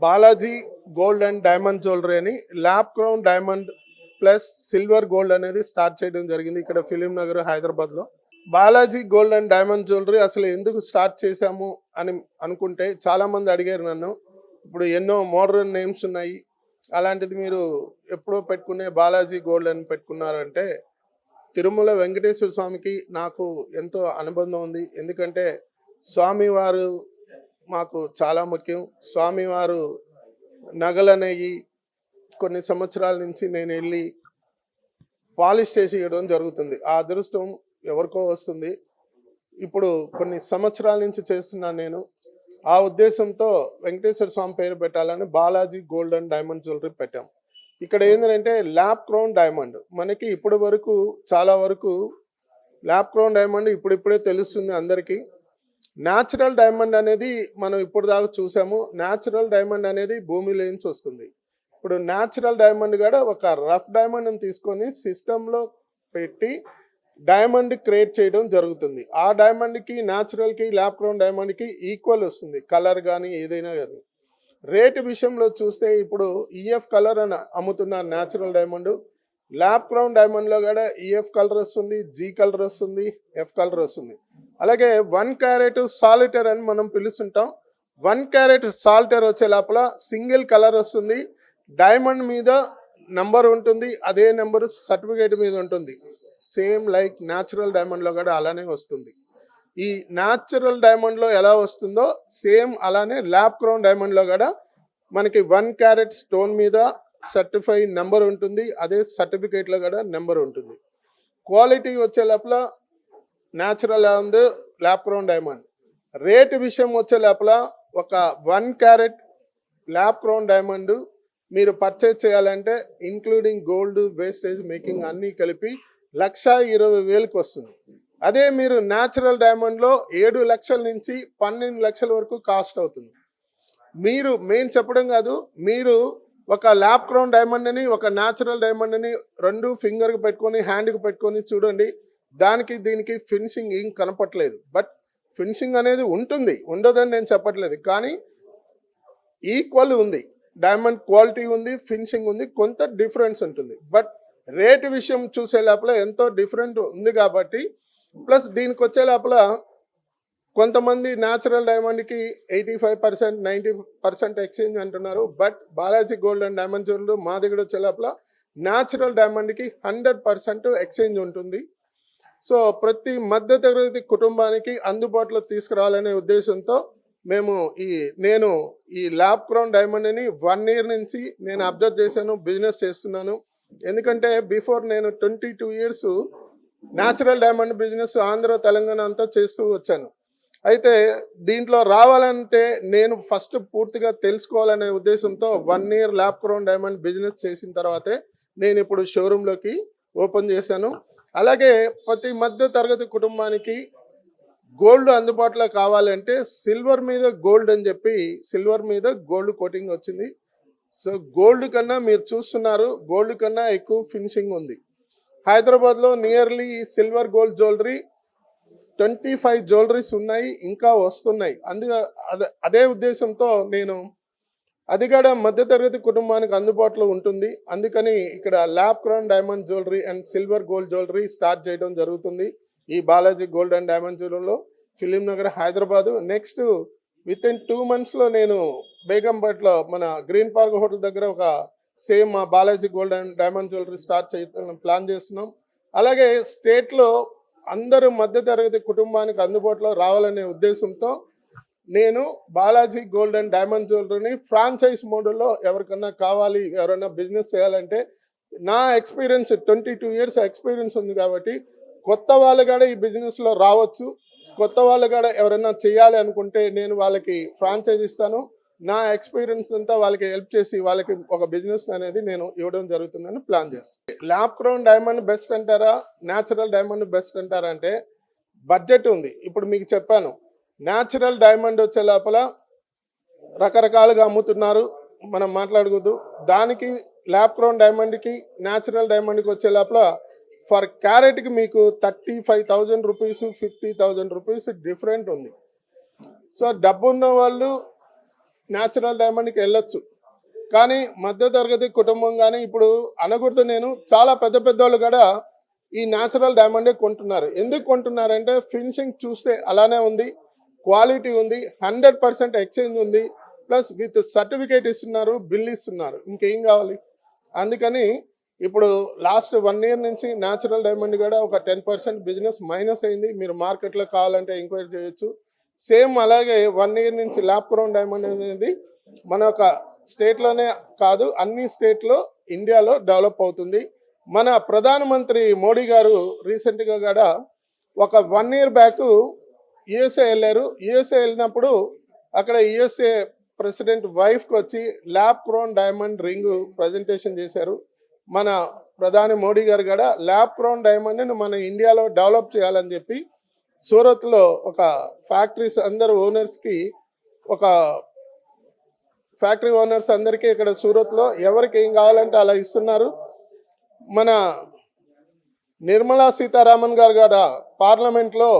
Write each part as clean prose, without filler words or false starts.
Balaji gold and diamond jewellery అని lab crown diamond plus silver gold అనేది start చేయడం జరిగింది ఇక్కడ ఫిలిం నగర్ హైదరాబాద్ లో. Balaji gold and diamond jewellery అసలు ఎందుకు స్టార్ట్ చేశాము అని అనుకుంటే చాలా మంది అడిగారు నన్ను. ఇప్పుడు ఎన్నో మోడర్న్ నేమ్స్ ఉన్నాయి, అలాంటిది మీరు ఎప్పుడో పెట్టుకునే బాలాజీ గోల్డ్ అని పెట్టుకున్నారంటే, తిరుమల వెంకటేశ్వర స్వామికి నాకు ఎంతో అనుబంధం ఉంది. ఎందుకంటే స్వామివారు మాకు చాలా ముఖ్యం. స్వామివారు నగలనేవి కొన్ని సంవత్సరాల నుంచి నేను వెళ్ళి పాలిష్ చేసి ఇవ్వడం జరుగుతుంది. ఆ అదృష్టం ఎవరికో వస్తుంది. ఇప్పుడు కొన్ని సంవత్సరాల నుంచి చేస్తున్నాను నేను. ఆ ఉద్దేశంతో వెంకటేశ్వర స్వామి పేరు పెట్టాలని Balaji gold and diamond jewellery పెట్టాం. ఇక్కడ ఏంటంటే ల్యాబ్ క్రౌన్ డైమండ్ మనకి ఇప్పటి వరకు చాలా వరకు ల్యాబ్ క్రౌన్ డైమండ్ ఇప్పుడిప్పుడే తెలుస్తుంది అందరికీ. న్యాచురల్ డైమండ్ అనేది మనం ఇప్పుడు దాకా చూసాము. న్యాచురల్ డైమండ్ అనేది భూమిలో నుంచి వస్తుంది. ఇప్పుడు న్యాచురల్ డైమండ్ కూడా ఒక రఫ్ డైమండ్ని తీసుకొని సిస్టంలో పెట్టి డైమండ్ క్రియేట్ చేయడం జరుగుతుంది. ఆ డైమండ్కి న్యాచురల్కి ల్యాబ్ క్రౌన్ డైమండ్కి ఈక్వల్ వస్తుంది, కలర్ కానీ ఏదైనా కానీ. రేటు విషయంలో చూస్తే ఇప్పుడు ఈఎఫ్ కలర్ అని అమ్ముతున్నారు న్యాచురల్ డైమండ్. ల్యాబ్ క్రౌన్ డైమండ్లో కూడా ఈఎఫ్ కలర్ వస్తుంది, జీ కలర్ వస్తుంది, ఎఫ్ కలర్ వస్తుంది. అలాగే 1 క్యారెట్ సాలిటర్ అని మనం పిలుస్తుంటాం. 1 క్యారెట్ సాలిటర్ వచ్చే లోపల సింగిల్ కలర్ వస్తుంది, డైమండ్ మీద నంబర్ ఉంటుంది, అదే నెంబర్ సర్టిఫికేట్ మీద ఉంటుంది. సేమ్ లైక్ న్యాచురల్ డైమండ్లో కూడా అలానే వస్తుంది. ఈ న్యాచురల్ డైమండ్లో ఎలా వస్తుందో సేమ్ అలానే ల్యాబ్ క్రౌన్ డైమండ్లో కూడా మనకి 1 క్యారెట్ స్టోన్ మీద సర్టిఫై నెంబర్ ఉంటుంది, అదే సర్టిఫికేట్లో కూడా నెంబర్ ఉంటుంది. క్వాలిటీ వచ్చే లోపల న్యాచురల్ ఉంది, ల్యాబ్ క్రౌన్ డైమండ్. రేటు విషయం వచ్చే లోపల ఒక 1 క్యారెట్ ల్యాబ్ క్రౌన్ డైమండ్ మీరు పర్చేజ్ చేయాలంటే ఇంక్లూడింగ్ గోల్డ్, వేస్టేజ్, మేకింగ్ అన్నీ కలిపి 1,20,000కి వస్తుంది. అదే మీరు న్యాచురల్ డైమండ్లో 7 లక్షల నుంచి 12 లక్షల వరకు కాస్ట్ అవుతుంది. మేము చెప్పడం కాదు, మీరు ఒక ల్యాబ్ క్రౌన్ డైమండ్ని ఒక న్యాచురల్ డైమండ్ని 2 ఫింగర్కి పెట్టుకొని హ్యాండ్కి పెట్టుకొని చూడండి. దానికి దీనికి ఫినిషింగ్ ఏం కనపట్లేదు. బట్ ఫినిషింగ్ అనేది ఉంటుంది, ఉండదని నేను చెప్పట్లేదు, కానీ ఈక్వల్ ఉంది. డైమండ్ క్వాలిటీ ఉంది, ఫినిషింగ్ ఉంది, కొంత డిఫరెన్స్ ఉంటుంది. బట్ రేటు విషయం చూసే లోపల ఎంతో డిఫరెంట్ ఉంది కాబట్టి, ప్లస్ దీనికి వచ్చే లోపల కొంతమంది న్యాచురల్ డైమండ్కి 85%, 90% ఎక్స్చేంజ్ అంటున్నారు. But Balaji gold and diamond jewellery మా దగ్గర వచ్చే లోపల న్యాచురల్ డైమండ్కి 100% ఎక్స్చేంజ్ ఉంటుంది. సో ప్రతి మధ్యతరగతి కుటుంబానికి అందుబాటులో తీసుకురావాలనే ఉద్దేశంతో నేను ఈ ల్యాబ్ క్రౌన్ డైమండ్ని 1 year నుంచి నేను అబ్జర్వ్ చేశాను, బిజినెస్ చేస్తున్నాను. ఎందుకంటే బిఫోర్ నేను 22 years natural diamond business Andhra, Telangana అంతా చేస్తూ వచ్చాను. అయితే దీంట్లో రావాలంటే నేను ఫస్ట్ పూర్తిగా తెలుసుకోవాలనే ఉద్దేశంతో 1 year lab crown diamond business చేసిన తర్వాతే నేను ఇప్పుడు షోరూంలోకి ఓపెన్ చేశాను. అలాగే ప్రతి మధ్య తరగతి కుటుంబానికి గోల్డ్ అందుబాటులో కావాలంటే సిల్వర్ మీద గోల్డ్ అని చెప్పి సిల్వర్ మీద గోల్డ్ కోటింగ్ వచ్చింది. సో గోల్డ్ కన్నా మీరు చూస్తున్నారు, గోల్డ్ కన్నా ఎక్కువ ఫినిషింగ్ ఉంది. హైదరాబాద్లో nearly silver gold jewellery 25 jewelleries ఉన్నాయి, ఇంకా వస్తున్నాయి. అదే ఉద్దేశంతో అది కూడా మధ్యతరగతి కుటుంబానికి అందుబాటులో ఉంటుంది. అందుకని ఇక్కడ lab crown diamond jewellery and silver gold jewellery start చేయడం జరుగుతుంది ఈ బాలాజీ గోల్డ్ అండ్ డైమండ్ జ్యువెలరీలో, ఫిలిం నగర్, హైదరాబాదు. నెక్స్ట్ వితిన్ 2 monthsలో నేను బేగంపేటలో మన గ్రీన్ పార్క్ హోటల్ దగ్గర ఒక సేమ్ మా Balaji gold and diamond jewellery start చేయడం ప్లాన్ చేస్తున్నాం. అలాగే స్టేట్లో అందరూ మధ్యతరగతి కుటుంబానికి అందుబాటులో రావాలనే ఉద్దేశంతో నేను బాలాజీ గోల్డ్ అండ్ డైమండ్ జ్యువెలరీని ఫ్రాంచైజ్ మోడల్లో ఎవరికన్నా కావాలి, ఎవరైనా బిజినెస్ చేయాలంటే, నా ఎక్స్పీరియన్స్ 22 years ఎక్స్పీరియన్స్ ఉంది కాబట్టి కొత్త వాళ్ళు కూడా ఈ బిజినెస్లో రావచ్చు. కొత్త వాళ్ళు కూడా ఎవరైనా చేయాలి అనుకుంటే నేను వాళ్ళకి ఫ్రాంచైజ్ ఇస్తాను. నా ఎక్స్పీరియన్స్ అంతా వాళ్ళకి హెల్ప్ చేసి వాళ్ళకి ఒక బిజినెస్ అనేది నేను ఇవ్వడం జరుగుతుందని ప్లాన్ చేస్తాను. ల్యాబ్ క్రౌన్ డైమండ్ బెస్ట్ అంటారా, న్యాచురల్ డైమండ్ బెస్ట్ అంటారా అంటే బడ్జెట్ ఉంది. ఇప్పుడు మీకు చెప్పాను, న్యాచురల్ డైమండ్ వచ్చే లోపల రకరకాలుగా అమ్ముతున్నారు, మనం మాట్లాడకూడదు. దానికి ల్యాబ్ క్రౌన్ డైమండ్కి న్యాచురల్ డైమండ్కి వచ్చే లోపల ఫర్ క్యారెట్కి మీకు 35,000 రూపీస్, 50,000 రూపీస్ డిఫరెంట్ ఉంది. సో డబ్బున్న వాళ్ళు న్యాచురల్ డైమండ్కి వెళ్ళొచ్చు. కానీ మధ్యతరగతి కుటుంబం కానీ ఇప్పుడు అనకూడదు, నేను చాలా పెద్ద పెద్దోళ్ళు కూడా ఈ న్యాచురల్ డైమండే కొంటున్నారు. ఎందుకు కొంటున్నారంటే ఫినిషింగ్ చూస్తే అలానే ఉంది, క్వాలిటీ ఉంది, 100% ఎక్స్చేంజ్ ఉంది, ప్లస్ విత్ సర్టిఫికేట్ ఇస్తున్నారు, బిల్ ఇస్తున్నారు, ఇంకేం కావాలి. అందుకని ఇప్పుడు లాస్ట్ 1 year నుంచి న్యాచురల్ డైమండ్ కూడా ఒక 10% బిజినెస్ మైనస్ అయింది. మీరు మార్కెట్లో కావాలంటే ఎంక్వైరీ చేయొచ్చు. సేమ్ అలాగే 1 year నుంచి ల్యాబ్ క్రౌన్ డైమండ్ అనేది మన ఒక స్టేట్లోనే కాదు, అన్ని స్టేట్లో ఇండియాలో డెవలప్ అవుతుంది. మన ప్రధానమంత్రి మోడీ గారు రీసెంట్గా కూడా ఒక 1 year బ్యాక్ యుఎస్ఏ వెళ్ళారు. యుఎస్ఏ వెళ్ళినప్పుడు అక్కడ యుఎస్ఏ ప్రెసిడెంట్ వైఫ్కి వచ్చి lab crown diamond ring presentation చేశారు. మన ప్రధాని మోడీ గారు కూడా ల్యాబ్ క్రౌన్ డైమండ్ని మన ఇండియాలో డెవలప్ చేయాలని చెప్పి సూరత్లో ఒక ఫ్యాక్టరీస్ అందరు ఓనర్స్కి, ఒక ఫ్యాక్టరీ ఓనర్స్ అందరికీ ఇక్కడ సూరత్లో ఎవరికి ఏం కావాలంటే అలా ఇస్తున్నారు. మన నిర్మలా సీతారామన్ గారు కూడా పార్లమెంట్లో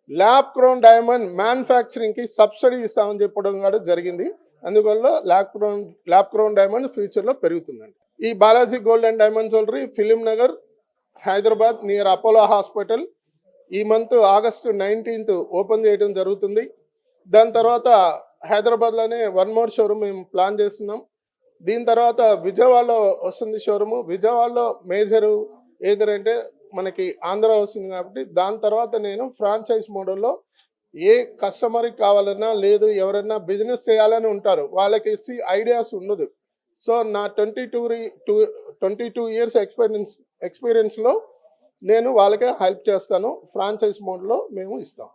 ల్యాబ్ క్రౌన్ డైమండ్ మ్యానుఫ్యాక్చరింగ్కి సబ్సిడీ ఇస్తామని చెప్పడం కూడా జరిగింది. అందువల్ల ల్యాబ్ క్రౌన్ డైమండ్ ఫ్యూచర్లో పెరుగుతుందండి. ఈ Balaji gold and diamond jewellery film Nagar, Hyderabad, near Apollo hospital ఈ మంత్ August 19th ఓపెన్ చేయడం జరుగుతుంది. దాని తర్వాత హైదరాబాద్లోనే 1 more షోరూమ్ మేము ప్లాన్ చేస్తున్నాం. దీని తర్వాత విజయవాడలో వస్తుంది షోరూమ్. విజయవాడలో మేజరు ఏదంటే మనకి ఆంధ్ర వస్తుంది కాబట్టి దాని తర్వాత నేను ఫ్రాంచైజ్ మోడల్లో ఏ కస్టమర్కి కావాలన్నా, లేదు ఎవరైనా బిజినెస్ చేయాలని ఉంటారు వాళ్ళకి ఇచ్చి ఐడియాస్ ఉండదు. సో నా 22 years ఎక్స్పీరియన్స్లో నేను వాళ్ళకే హెల్ప్ చేస్తాను. ఫ్రాంచైజ్ మోడ్లో మేము ఇస్తాం.